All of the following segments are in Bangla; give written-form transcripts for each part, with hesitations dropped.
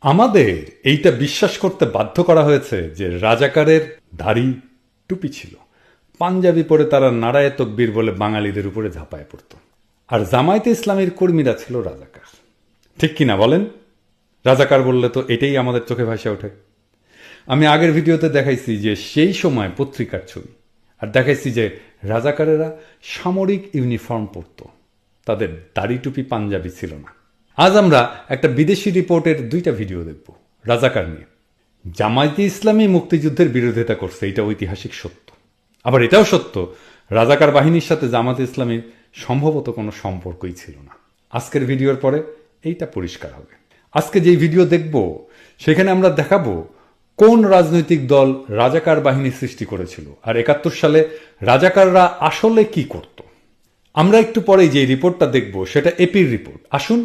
আমাদের এইটা বিশ্বাস করতে বাধ্য করা হয়েছে যে রাজাকারের দাড়ি টুপি ছিল, পাঞ্জাবি পরে তারা নারায়ে তকবীর বলে বাঙালিদের উপরে ঝাঁপায় পড়ত, আর জামায়াতে ইসলামীর কর্মীরা ছিল রাজাকার। ঠিক কিনা বলেন? রাজাকার বললে তো এটাই আমাদের চোখে ভাসে ওঠে। আমি আগের ভিডিওতে দেখাইছি যে সেই সময় পত্রিকার ছবি, আর দেখাইছি যে রাজাকারেরা সামরিক ইউনিফর্ম পরত, তাদের দাড়ি টুপি পাঞ্জাবি ছিল না। আজ আমরা একটা বিদেশি রিপোর্টের দুইটা ভিডিও দেখব রাজাকার নিয়ে। জামায়াতে ইসলামী মুক্তিযুদ্ধের বিরোধিতা করছে, এটা ঐতিহাসিক সত্য। আবার এটাও সত্য রাজাকার বাহিনীর সাথে জামায়াতে ইসলামীর সম্ভবত কোনো সম্পর্কই ছিল না। আজকের ভিডিওর পরে এইটা পরিষ্কার হবে। আজকে যেই ভিডিও দেখব সেখানে আমরা দেখাবো কোন রাজনৈতিক দল রাজাকার বাহিনী সৃষ্টি করেছিল, আর ৭১ সালে রাজাকাররা আসলে কি করত। আমরা একটু পরেই যে রিপোর্টটা দেখব সেটা এপির রিপোর্ট। আসুন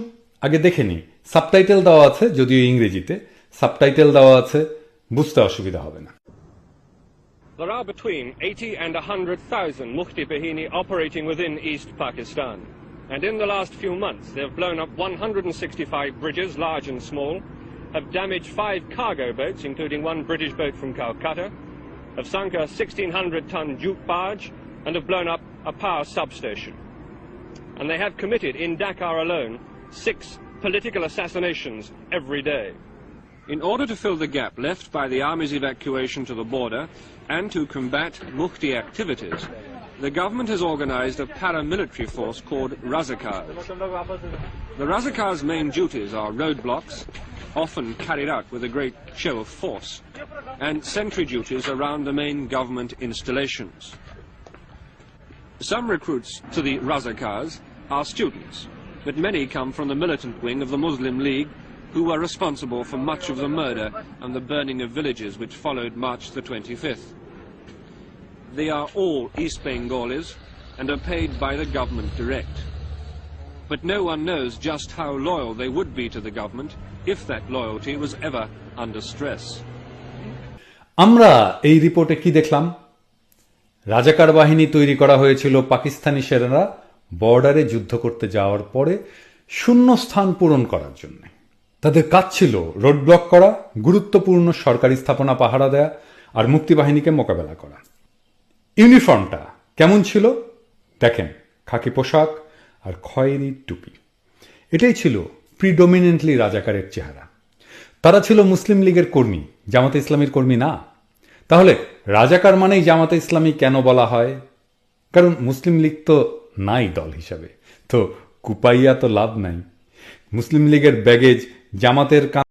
আগে দেখে নিই। সাবটাইটেল দেওয়া আছে, যদিও ইংরেজিতে সাবটাইটেল দেওয়া আছে, বুঝতে অসুবিধা হবে না। There are between 80 and 100,000 Mufti Bahini operating within East Pakistan. And in the last few months, they have blown up 165 bridges, large and small, have damaged 5 cargo boats, including one British boat from Calcutta, have sunk a 1,600-ton jute barge, and have blown up a power substation. And they have committed, in Dakar alone, 6 political assassinations every day. In order to fill the gap left by the army's evacuation to the border and to combat Mufti activities, the government has organized a paramilitary force called Razakars. The Razakars' main duties are roadblocks, often carried out with a great show of force, and sentry duties around the main government installations. Some recruits to the Razakars are students, but many come from the militant wing of the Muslim League, who were responsible for much of the murder and the burning of villages which followed March the 25th. They are all East Bengalis and are paid by the government direct. But no one knows just how loyal they would be to the government if that loyalty was ever under stress. আমরা এই রিপোর্টে কি দেখলাম? রাজাকার বাহিনী তৈরি করা হয়েছিল পাকিস্তানি সেনারা বর্ডারে যুদ্ধ করতে যাওয়ার পরে শূন্য স্থান পূরণ করার জন্য। তাদের কাজ ছিল রোড ব্লক করা, গুরুত্বপূর্ণ সরকারি স্থাপনা পাহারা দেয়া, আর মুক্তিবাহিনীকে মোকাবেলা করা। ইউনিফর্মটা কেমন ছিল দেখেন, খাকি পোশাক আর খয়েরি টুপি। এটাই ছিল প্রিডোমিনেন্টলি রাজাকারের চেহারা। তারা ছিল মুসলিম লীগের কর্মী, জামাতে ইসলামীর কর্মী না। তাহলে রাজাকার মানেই জামাতে ইসলামী কেন বলা হয়? কারণ মুসলিম লীগ তো নাই দল হিসাবে, তো কুপাইয়া তো লাভ নাই। মুসলিম লীগের ব্যাগেজ জামাতের